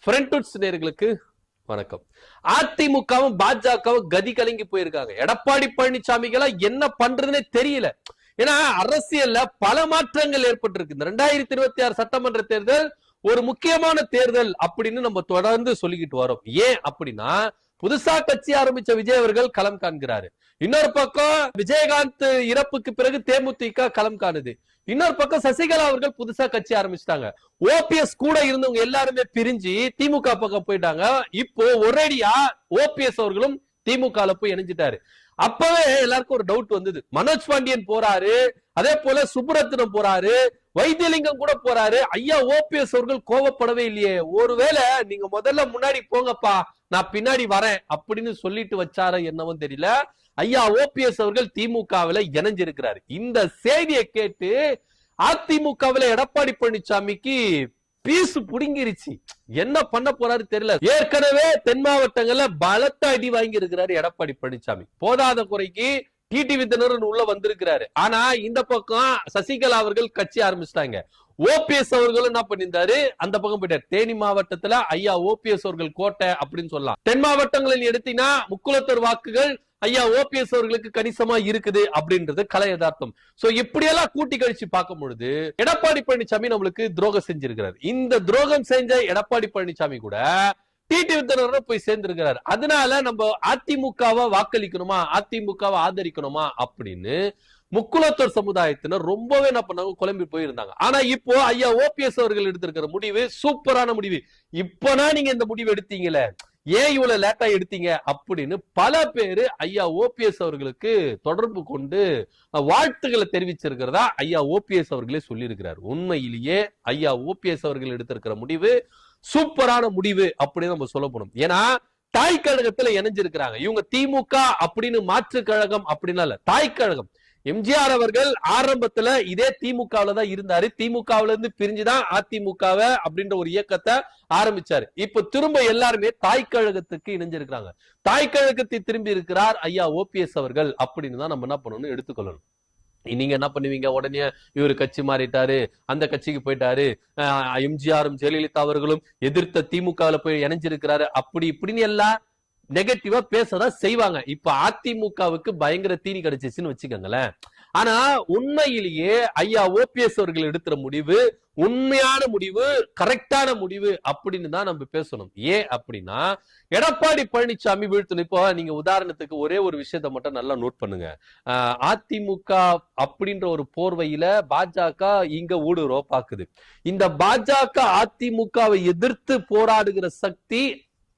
ஃப்ரண்ட்வுட்ஸ் நேயர்களுக்கு வணக்கம். அதிமுகவும் பாஜகவும் கதி கலங்கி போயிருக்காங்க. எடப்பாடி பழனிசாமிகளா என்ன பண்றதுன்னே தெரியல. ஏன்னா அரசியல்ல பல மாற்றங்கள் ஏற்பட்டிருக்கு. இந்த 2026 சட்டமன்ற தேர்தல் ஒரு முக்கியமான தேர்தல் அப்படின்னு நம்ம தொடர்ந்து சொல்லிக்கிட்டு வரோம். ஏன் அப்படின்னா புதுசா கட்சி ஆரம்பிச்ச விஜய் அவர்கள் களம் காண்கிறாரு. இன்னொரு பக்கம் விஜயகாந்த் இறப்புக்கு பிறகு தேமுதிக களம் காணுது. இன்னொரு பக்கம் சசிகலா அவர்கள் புதுசா கட்சி ஆரம்பிச்சிட்டாங்க. ஓபிஎஸ் கூட இருந்தவங்க எல்லாருமே பிரிஞ்சு திமுக பக்கம் போயிட்டாங்க. இப்போ ஒரேடியா ஓபிஎஸ் அவர்களும் திமுக போய் இணைஞ்சிட்டாரு. அப்பவே எல்லாருக்கும் ஒரு டவுட் வந்தது. மனோஜ் பாண்டியன் போறாரு, அதே போல சுப்புரத்னம் போறாரு, வைத்தியலிங்கம் கூட போறாரு. ஐயா ஓபிஎஸ் அவர்கள் கோவப்படவே இல்லையே. ஒருவேளை நீங்க முதல்ல முன்னாடி போங்கப்பா, நான் பின்னாடி வரேன் அப்படின்னு சொல்லிட்டு வச்சார என்னவோ தெரியல. ஐயா ஓபிஎஸ் அவர்கள் திமுகவில் இணைஞ்சிருக்கிறாரு. இந்த செய்தியை கேட்டு அதிமுகவில் எடப்பாடி பழனிசாமிக்கு பீசு புடுங்கிருச்சு. என்ன பண்ண போறாரு தெரியல. ஏற்கனவே தென் மாவட்டங்கள்ல பலத்த அடி வாங்கி இருக்கிறாரு எடப்பாடி பழனிசாமி. போதாத குறைக்கு டிடிவி தினகரன் உள்ள வந்திருக்கிறாரு. ஆனா இந்த பக்கம் சசிகலா அவர்கள் கட்சி ஆரம்பிச்சிட்டாங்க. ஓபிஎஸ் அவர்கள் என்ன பண்ணிருந்தாரு, அந்த பக்கம் போயிட்டாரு. தேனி மாவட்டத்துல ஐயா ஓபிஎஸ் அவர்கள் கோட்டை அப்படின்னு சொல்லலாம். தென் மாவட்டங்களில் எடுத்தீங்கன்னா முக்குளத்தூர் வாக்குகள் ஐயா ஓபிஎஸ் அவர்களுக்கு கணிசமா இருக்குது அப்படின்றது கலை யதார்த்தம். சோ இப்படியெல்லாம் கூட்டி கழிச்சு பார்க்கும் பொழுது எடப்பாடி பழனிசாமி நம்மளுக்கு துரோகம் செஞ்சிருக்கிறார். இந்த துரோகம் செஞ்ச எடப்பாடி பழனிசாமி கூட டிடிவி தினகரன் போய் சேர்ந்திருக்கிறார். அதனால நம்ம அதிமுகவை வாக்களிக்கணுமா, அதிமுகவை ஆதரிக்கணுமா அப்படின்னு முக்குளத்தூர் சமுதாயத்தினர் ரொம்பவே என்ன பண்ணாங்க, குழம்பி போயிருந்தாங்க. ஆனா இப்போ ஐயா ஓபிஎஸ் அவர்கள் எடுத்திருக்கிற முடிவு சூப்பரான முடிவு. இப்பனா நீங்க இந்த முடிவு எடுத்தீங்களே, ஏன் இவ்வளவு லேட்டா எடுத்தீங்க அப்படின்னு பல பேரு ஐயா ஓபிஎஸ் அவர்களுக்கு தொடர்பு கொண்டு வாழ்த்துக்களை தெரிவிச்சிருக்கிறதா ஐயா ஓபிஎஸ் அவர்களே சொல்லி இருக்கிறார். உண்மையிலேயே ஐயா ஓபிஎஸ் அவர்கள் எடுத்திருக்கிற முடிவு சூப்பரான முடிவு அப்படின்னு நம்ம சொல்ல போனோம். ஏன்னா தாய் கழகத்துல இணைஞ்சிருக்கிறாங்க. இவங்க திமுக அப்படின்னு மாற்று கழகம் அப்படின்னா இல்ல, தாய் கழகம். எம்ஜிஆர் அவர்கள் ஆரம்பத்துல இதே திமுகவுல தான் இருந்தாரு. திமுகவுல இருந்து பிரிஞ்சுதான் அதிமுகவை அப்படின்ற ஒரு இயக்கத்தை ஆரம்பிச்சாரு. இப்ப திரும்ப எல்லாருமே தாய் கழகத்துக்கு இணைஞ்சிருக்கிறாங்க. தாய் கழகத்தை திரும்பி இருக்கிறார் ஐயா ஓபிஎஸ் அவர்கள் அப்படின்னு தான் நம்ம என்ன பண்ணணும்னு எடுத்துக்கொள்ளணும். நீங்க என்ன பண்ணுவீங்க, உடனே இவரு கட்சி மாறிட்டாரு, அந்த கட்சிக்கு போயிட்டாரு, எம்ஜிஆரும் ஜெயலலிதா அவர்களும் எதிர்த்த திமுகவுல போய் இணைஞ்சிருக்கிறாரு, அப்படி இப்படின்னு எல்லாம் நெகட்டிவா பேசதான் செய்வாங்க. இப்ப அதிமுகவுக்கு பயங்கர தீனி கிடைச்சிச்சுன்னு வச்சுக்கோங்களேன். ஆனா உண்மையிலேயே ஐயா ஓபிஎஸ் அவர்கள் எடுக்கிற முடிவு உண்மையான முடிவு, கரெக்டான முடிவு அப்படின்னு தான் நம்ம பேசணும். ஏன் அப்படின்னா எடப்பாடி பழனிசாமி வீழ்த்தணும். இப்போ நீங்க உதாரணத்துக்கு ஒரே ஒரு விஷயத்த மட்டும் நல்லா நோட் பண்ணுங்க. அதிமுக அப்படின்ற ஒரு போர்வையில பாஜக இங்க ஊடுருவ பாக்குது. இந்த பாஜக அதிமுகவை எதிர்த்து போராடுகிற சக்தி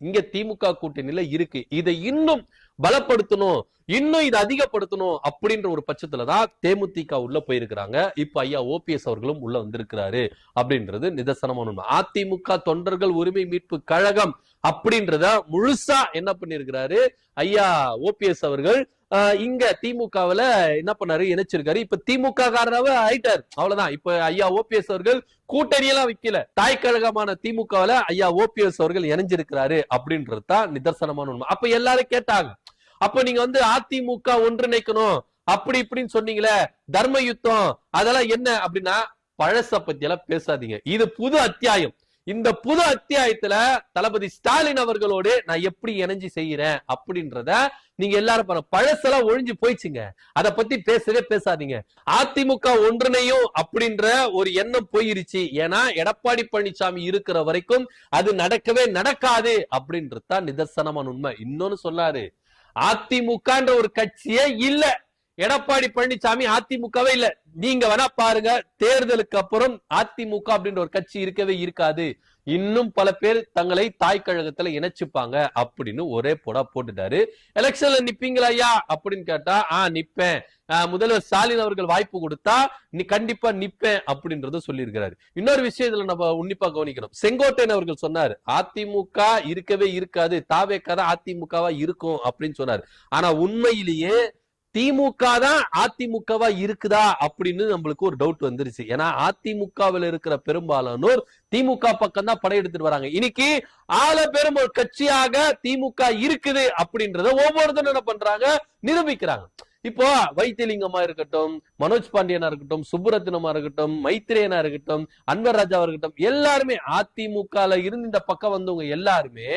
இங்க திமுக கூட்டணியில இருக்கு. இதை இன்னும் பலப்படுத்தணும், இன்னும் இதை அதிகப்படுத்தணும் அப்படின்ற ஒரு பட்சத்துலதான் தேமுதிக உள்ள போயிருக்கிறாங்க. இப்ப ஐயா ஓபிஎஸ் அவர்களும் உள்ள வந்திருக்கிறாரு அப்படின்றது நிதர்சனமான உண்மை. அதிமுக தொண்டர்கள் உரிமை மீட்பு கழகம் அப்படின்றத முழுசா என்ன பண்ணிருக்கிறாரு ஐயா ஓபிஎஸ் அவர்கள் இங்க திமுகவுல என்ன பண்ணாரு, இணைச்சிருக்காரு. இப்ப திமுக காரராவே ஆயிட்டார், அவ்வளவுதான். இப்ப ஐயா ஓபிஎஸ் அவர்கள் கூட்டணியெல்லாம் வைக்கல, தாய் கழகமான திமுகவுல ஐயா ஓபிஎஸ் அவர்கள் இணைஞ்சிருக்கிறாரு அப்படின்றது தான் நிதர்சனமான உண்மை. அப்ப எல்லாரும் கேட்டாங்க, அப்ப நீங்க அதிமுக ஒன்றிணைக்கணும் அப்படி இப்படின்னு சொன்னீங்களே, தர்ம யுத்தம் அதெல்லாம் என்ன அப்படின்னா பழச பத்தி எல்லாம் பேசாதீங்க. இது புது அத்தியாயம். இந்த புது அத்தியாயத்துல தளபதி ஸ்டாலின் அவர்களோடு நான் எப்படி இணைஞ்சு செய்யறேன் அப்படின்றத நீங்க எல்லாரும் பழசெல்லாம் ஒழிஞ்சு போயிடுச்சுங்க, அதை பத்தி பேசவே பேசாதீங்க. அதிமுக ஒன்றிணையும் அப்படின்ற ஒரு எண்ணம் போயிருச்சு. ஏன்னா எடப்பாடி பழனிசாமி இருக்கிற வரைக்கும் அது நடக்கவே நடக்காது அப்படின்றதுதான் நிதர்சனமான உண்மை. இன்னொன்னு சொல்லாரு, அதிமுகன்ற ஒரு கட்சியே இல்ல, எடப்பாடி பழனிசாமி அதிமுகவே இல்ல. நீங்க வேணா பாருங்க, தேர்தலுக்கு அப்புறம் அதிமுக அப்படின்ற ஒரு கட்சி இருக்கவே இருக்காது. இன்னும் பல பேர் தங்களை தாய் கழகத்துல இணைச்சுப்பாங்க அப்படின்னு ஒரே போடா போட்டுட்டாரு. எலெக்ஷன்ல நிப்பீங்களா ஐயா அப்படின்னு கேட்டா நிப்பேன், முதல்வர் ஸ்டாலின் அவர்கள் வாய்ப்பு கொடுத்தா நீ கண்டிப்பா நிப்பேன் அப்படின்றத சொல்லியிருக்கிறாரு. இன்னொரு விஷயத்துல நம்ம உன்னிப்பா கவனிக்கணும். செங்கோட்டையன் அவர்கள் சொன்னாரு அதிமுக இருக்கவே இருக்காது, தாவேக்கா தான் அதிமுகவா இருக்கும் அப்படின்னு சொன்னாரு. ஆனா உண்மையிலேயே திமுக தான் அதிமுகவா இருக்குதா அப்படின்னு நம்மளுக்கு ஒரு டவுட் வந்துருச்சு. ஏன்னா அதிமுகவில் இருக்கிற பெரும்பாலானோர் திமுக பக்கம் தான் படையெடுத்துட்டு வராங்க. இன்னைக்கு ஆள பெரும் ஒரு கட்சியாக திமுக இருக்குது அப்படின்றத ஒவ்வொருத்தரும் என்ன பண்றாங்க, நிரூபிக்கிறாங்க. இப்போ வைத்தியலிங்கமா இருக்கட்டும், மனோஜ் பாண்டியனா இருக்கட்டும், சுப்புரத்தினமா இருக்கட்டும், மைத்ரேயனா இருக்கட்டும், அன்வர் ராஜாவா இருக்கட்டும், எல்லாருமே அதிமுக இருந்து இந்த பக்கம் வந்தவங்க எல்லாருமே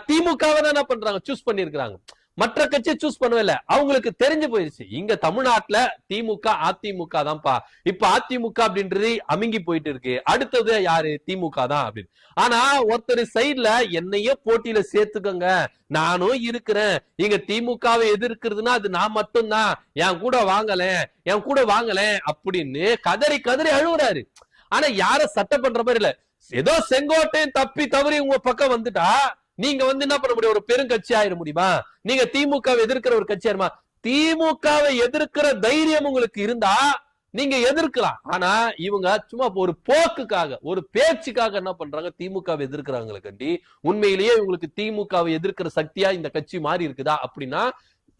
திமுகவை தான் என்ன பண்றாங்க, சூஸ் பண்ணிருக்காங்க. மற்ற கட்சியை சூஸ் பண்ணவே இல்லை. அவங்களுக்கு தெரிஞ்சு போயிருச்சு இங்க தமிழ்நாட்டுல திமுக அதிமுக தான்ப்பா. இப்ப அதிமுக அப்படின்றது அமுங்கி போயிட்டு இருக்கு. அடுத்தது யாரு, திமுக தான் அப்படின்னு. ஆனா ஒருத்தர் சைட்ல என்னையே போட்டியில சேர்த்துக்கோங்க, நானும் இருக்கிறேன், இங்க திமுகவை எதிர்க்கிறதுனா அது நான் மட்டும்தான், என் கூட வாங்கல அப்படின்னு கதறி கதறி அழுகுறாரு. ஆனா யார சட்டை பண்ற மாதிரி இல்ல. ஏதோ செங்கோட்டையும் தப்பி தவறி உங்க பக்கம் வந்துட்டா நீங்க என்ன பண்ண முடியும், ஒரு பெருங்கட்சி ஆயிட முடியுமா? நீங்க திமுகவை எதிர்க்கிற ஒரு கட்சி ஆயிருமா? திமுகவை எதிர்க்கிற தைரியம் உங்களுக்கு இருந்தா நீங்க எதிர்க்கலாம். ஆனா இவங்க சும்மா ஒரு போக்குக்காக, ஒரு பேச்சுக்காக என்ன பண்றாங்க, திமுகவை எதிர்க்கிறாங்களுக்காண்டி. உண்மையிலேயே இவங்களுக்கு திமுகவை எதிர்க்கிற சக்தியா இந்த கட்சி மாறி இருக்குதா அப்படின்னா,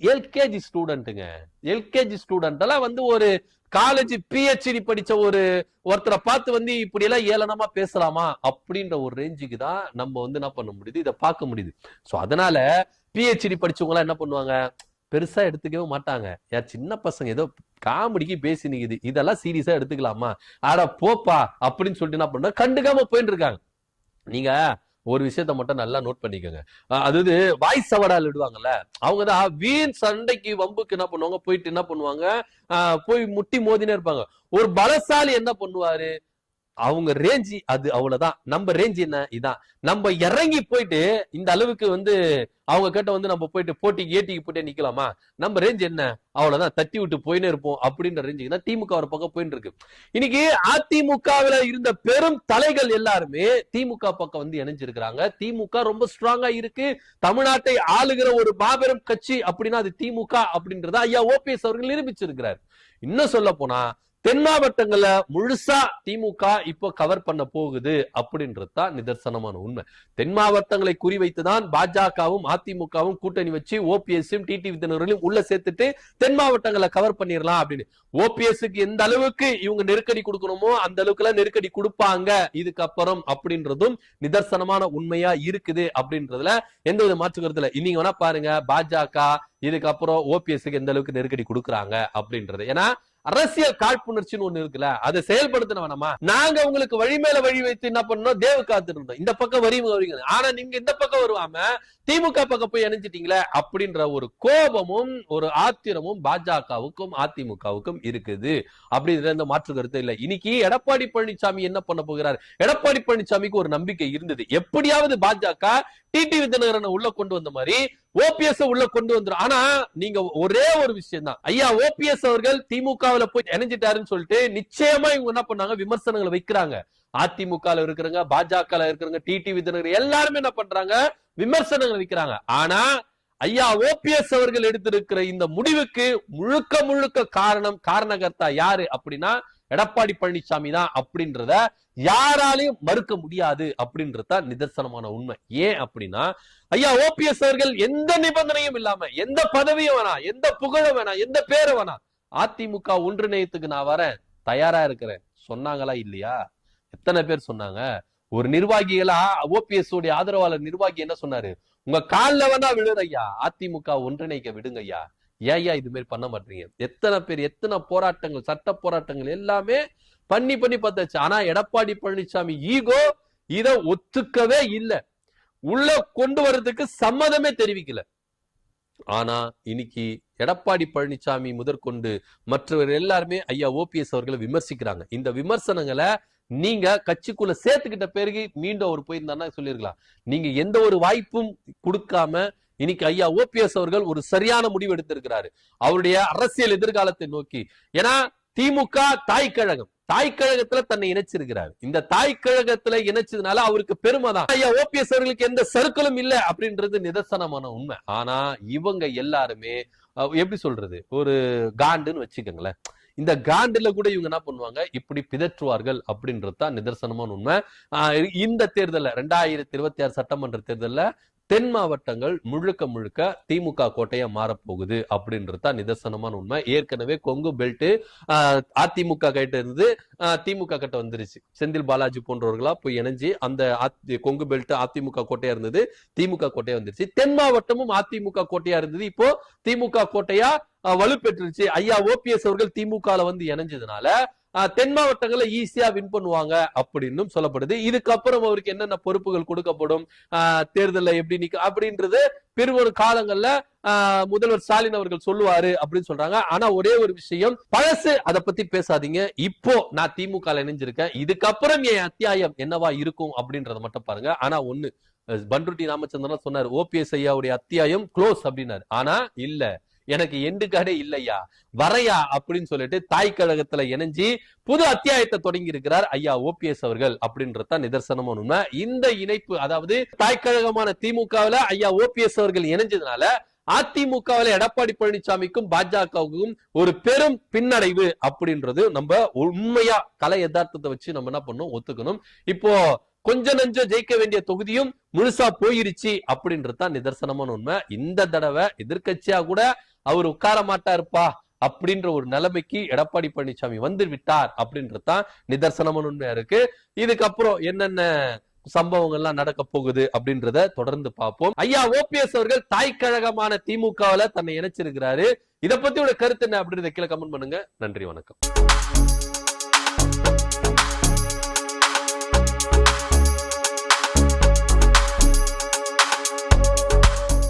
எல்கேஜி ஸ்டூடெண்ட்டுங்க. எல்கேஜி ஸ்டூடெண்ட் எல்லாம் ஒரு காலேஜ் பிஹெச்டி படிச்ச ஒருத்தரை பார்த்து இப்படி எல்லாம் ஏளனமா பேசலாமா அப்படின்ற ஒரு ரேஞ்சுக்கு தான் நம்ம என்ன பண்ண முடியுது, இதை பார்க்க முடியுது. சோ அதனால பிஹெச்டி படிச்சவங்க எல்லாம் என்ன பண்ணுவாங்க, பெருசா எடுத்துக்கவே மாட்டாங்க. யார் சின்ன பசங்க ஏதோ காமெடிக்கு பேசி நிக்குது, இதெல்லாம் சீரியஸா எடுத்துக்கலாமா, ஆட போப்பா அப்படின்னு சொல்லிட்டு என்ன பண்ண கண்டுக்காம போயிட்டு இருக்காங்க. நீங்க ஒரு விஷயத்த மட்டும் நல்லா நோட் பண்ணிக்கோங்க. அதாவது வாய்ஸ் சவடால் விடுவாங்கல்ல, அவங்கதான் வீண் சண்டைக்கு வம்புக்கு என்ன பண்ணுவாங்க, போயிட்டு என்ன பண்ணுவாங்க, போய் முட்டி மோதினே இருப்பாங்க. ஒரு பலசாலி என்ன பண்ணுவாரு, அவங்க ரேஞ்சி அது அவ்வளவுதான். நம்ம ரேஞ்ச் என்ன இதான். நம்ம இறங்கி போயிட்டு இந்த அளவுக்கு அவங்க கிட்ட நம்ம போயிட்டு போட்டிக்கு ஏட்டிக்கு போயிட்டு நிக்கலாமா? நம்ம ரேஞ்ச் என்ன, அவ்வளவுதான், தட்டி விட்டு போயினே இருப்போம் அப்படின்ற ரேஞ்சுக்கு தான் திமுக ஒரு பக்கம் போயிட்டு இருக்கு. இன்னைக்கு அதிமுகவில் இருந்த பெரும் தலைகள் எல்லாருமே திமுக பக்கம் இணைஞ்சிருக்கிறாங்க. திமுக ரொம்ப ஸ்ட்ராங்கா இருக்கு. தமிழ்நாட்டை ஆளுகிற ஒரு மாபெரும் கட்சி அப்படின்னா அது திமுக அப்படின்றத ஐயா ஓபிஎஸ் அவர்கள் நிரூபிச்சிருக்கிறார். இன்னும் சொல்ல போனா தென் மாவட்டங்கள்ல முழுசா திமுக இப்போ கவர் பண்ண போகுது அப்படின்றதுதான் நிதர்சனமான உண்மை. தென் மாவட்டங்களை குறிவைத்துதான் பாஜகவும் அதிமுகவும் கூட்டணி வச்சு ஓபிஎஸ்ஸும் டிடிவி தினகரனையும் உள்ள சேர்த்துட்டு தென் மாவட்டங்களை கவர் பண்ணிடலாம் அப்படின்னு. ஓபிஎஸ்க்கு எந்த அளவுக்கு இவங்க நெருக்கடி கொடுக்கணுமோ அந்த அளவுக்கு எல்லாம் நெருக்கடி கொடுப்பாங்க இதுக்கப்புறம் அப்படின்றதும் நிதர்சனமான உண்மையா இருக்குது அப்படின்றதுல எந்த வித மாற்று கருத்து இல்லை. இன்னைக்கு வேணா பாருங்க, பாஜக இதுக்கப்புறம் ஓபிஎஸ்க்கு எந்த அளவுக்கு நெருக்கடி கொடுக்குறாங்க அப்படின்றது. ஏன்னா அரசியல் காழ்ப்புணர்ச்சின்னு ஒண்ணு இருக்குல்ல, அதை செயல்படுத்தின வேணாமா? நாங்க உங்களுக்கு வழி மேல வழி வைத்து என்ன பண்ணோம், தேவ காத்துட்டு இருந்தோம், இந்த பக்கம் வரீங்க, ஆனா நீங்க இந்த பக்கம் வருவாம திமுக பக்கம் போய் இணைஞ்சிட்டீங்களே அப்படின்ற ஒரு கோபமும் ஒரு ஆத்திரமும் பாஜகவுக்கும் அதிமுகவுக்கும் இருக்குது. அப்படின்ற இந்த மாற்று கருத்து இல்லை. இன்னைக்கு எடப்பாடி பழனிசாமி என்ன பண்ண போகிறார்? எடப்பாடி பழனிசாமிக்கு ஒரு நம்பிக்கை இருந்தது, எப்படியாவது பாஜக டிடிவி தினகரனை உள்ள கொண்டு வந்த மாதிரி ஓபிஎஸ் உள்ள கொண்டு வந்துடும். ஆனா நீங்க ஒரே ஒரு விஷயம் தான், ஐயா ஓபிஎஸ் அவர்கள் திமுகவுல போய் இணைஞ்சிட்டாருன்னு சொல்லிட்டு நிச்சயமா இவங்க என்ன பண்ணாங்க, விமர்சனங்களை வைக்கிறாங்க. அதிமுக இருக்கிறவங்க, பாஜக இருக்கிறவங்க, டிடிவி தினகரன் எல்லாருமே என்ன பண்றாங்க, விமர்சனங்கள் வைக்கிறாங்க. ஆனா ஐயா ஓபிஎஸ் அவர்கள் எடுத்திருக்கிற இந்த முடிவுக்கு முழுக்க முழுக்க காரணகர்த்தா யாரு அப்படின்னா எடப்பாடி பழனிசாமி தான் அப்படின்றத யாராலையும் மறுக்க முடியாது அப்படின்றத நிதர்சனமான உண்மை. ஏன் அப்படின்னா ஐயா ஓபிஎஸ் அவர்கள் எந்த நிபந்தனையும் இல்லாம, எந்த பதவியும் வேணாம், எந்த புகழும் வேணாம், எந்த பேரும் வேணாம், அதிமுக ஒன்றிணையத்துக்கு நான் வரேன், தயாரா இருக்கிறேன் சொன்னாங்களா இல்லையா? எத்தனை பேர் சொன்னாங்க? ஒரு நிர்வாகிகளா ஓபிஎஸ் உடைய ஆதரவாளர் நிர்வாகி என்ன சொன்னாரு, உங்க கால்ல வேணா விழுற ஐயா, அதிமுக ஒன்றிணைக்க விடுங்க ஐயா, ஏன் இது மாதிரி பண்ண மாட்டீங்க? எத்தனை பேர், எத்தனை போராட்டங்கள், சட்ட போராட்டங்கள் எல்லாமே பண்ணி பார்த்தாச்சு. ஆனா எடப்பாடி பழனிசாமி ஈகோ இத ஒத்துக்கவே இல்லை, உள்ள கொண்டு வர்றதுக்கு சம்மதமே தெரிவிக்கல. ஆனா இன்னைக்கு எடப்பாடி பழனிசாமி முதற்கொண்டு மற்றவர் எல்லாருமே ஐயா ஓபிஎஸ் அவர்களை விமர்சிக்கிறாங்க. இந்த விமர்சனங்களை நீங்க கட்சிக்குள்ள சேர்த்துக்கிட்ட பிறகு மீண்டும் அவர் போயிருந்தாருன்னா சொல்லிருக்கலாம். நீங்க எந்த ஒரு வாய்ப்பும் கொடுக்காம இன்னைக்கு ஐயா ஓபிஎஸ் அவர்கள் ஒரு சரியான முடிவு எடுத்திருக்கிறாரு அவருடைய அரசியல் எதிர்காலத்தை நோக்கி. ஏன்னா திமுக தாய்க்கழகத்துல தன்னை இணைச்சிருக்கிறார். இந்த தாய்க்கழகத்துல இணைச்சதுனால அவருக்கு பெருமை தான். ஐயா ஓபிஎஸ் அவர்களுக்கு எந்த சர்க்கிளும் இல்ல அப்படின்றது நிதர்சனமான உண்மை. ஆனா இவங்க எல்லாருமே எப்படி சொல்றது, ஒரு காண்டுன்னு வச்சுக்கோங்களேன், இந்த காண்டுல கூட இவங்க என்ன பண்ணுவாங்க, இப்படி பிதற்றுவார்கள் அப்படின்றது தான் நிதர்சனமான உண்மை. இந்த தேர்தல்ல 2026 சட்டமன்ற தேர்தல்ல தென் மாவட்டங்கள் முழுக்க முழுக்க திமுக கோட்டையா மாறப்போகுது அப்படின்றது தான் நிதர்சனமான உண்மை. ஏற்கனவே கொங்கு பெல்ட் அதிமுக கிட்ட இருந்து திமுக கிட்ட வந்துருச்சு. செந்தில் பாலாஜி போன்றவர்களா போய் இணைஞ்சு அந்த கொங்கு பெல்ட் அதிமுக கோட்டையா இருந்தது திமுக கோட்டையா வந்துருச்சு. தென் மாவட்டமும் அதிமுக கோட்டையா இருந்தது, இப்போ திமுக கோட்டையா வலுப்பெற்றுருச்சு. ஐயா ஓபிஎஸ் அவர்கள் திமுக வந்து இணைஞ்சதுனால தென் மாவட்டங்களை ஈஸியா வின் பண்ணுவாங்க அப்படின்னு சொல்லப்படுது. இதுக்கப்புறம் அவருக்கு என்னென்ன பொறுப்புகள் கொடுக்கப்படும், தேர்தலில் எப்படி நிக்க அப்படின்றது பெருவொரு காலங்கள்ல முதல்வர் ஸ்டாலின் அவர்கள் சொல்லுவாரு அப்படின்னு சொல்றாங்க. ஆனா ஒரே ஒரு விஷயம், பழசு அதை பத்தி பேசாதீங்க, இப்போ நான் திமுக இணைஞ்சிருக்கேன், இதுக்கப்புறம் என் அத்தியாயம் என்னவா இருக்கும் அப்படின்றத மட்டும் பாருங்க. ஆனா ஒண்ணு, பண்ருட்டி ராமச்சந்திரன் சொன்னார் ஓபிஎஸ் ஐயாவுடைய அத்தியாயம் க்ளோஸ் அப்படின்னாரு. ஆனா இல்ல, எனக்கு எண்டு காடே இல்லையா வரையா அப்படின்னு சொல்லிட்டு தாய் கழகத்துல இணைஞ்சி புது அத்தியாயத்தை தொடங்கி இருக்கிறார் ஐயா ஓபிஎஸ் அவர்கள் அப்படின்றத நிதர்சனமான உண்மை. இந்த இணைப்பு, அதாவது தாய் கழகமான திமுகவில் ஐயா ஓபிஎஸ் அவர்கள் இணைஞ்சதுனால அதிமுகவில் எடப்பாடி பழனிசாமிக்கும் பாஜகவுக்கும் ஒரு பெரும் பின்னடைவு அப்படின்றது நம்ம உண்மையா கலை யதார்த்தத்தை வச்சு நம்ம என்ன பண்ணணும், ஒத்துக்கணும். இப்போ கொஞ்ச நஞ்சம் ஜெயிக்க வேண்டிய தொகுதியும் முழுசா போயிருச்சு அப்படின்றதுதான் நிதர்சனமான உண்மை. இந்த தடவை எதிர்கட்சியா கூட அவர் உட்கார மாட்டாருப்பா அப்படின்ற ஒரு நிலைமைக்கு எடப்பாடி பழனிசாமி வந்து விட்டார் அப்படின்றதுதான் நிதர்சனமான உண்மையா இருக்கு. இதுக்கப்புறம் என்னென்ன சம்பவங்கள்லாம் நடக்க போகுது அப்படின்றத தொடர்ந்து பார்ப்போம். ஐயா ஓபிஎஸ் அவர்கள் தாய் கழகமான திமுகவில் தன்னை இணைச்சிருக்கிறாரு. இதை பத்தி ஒரு கருத்து என்ன அப்படின்றத கீழே கமெண்ட் பண்ணுங்க. நன்றி, வணக்கம்.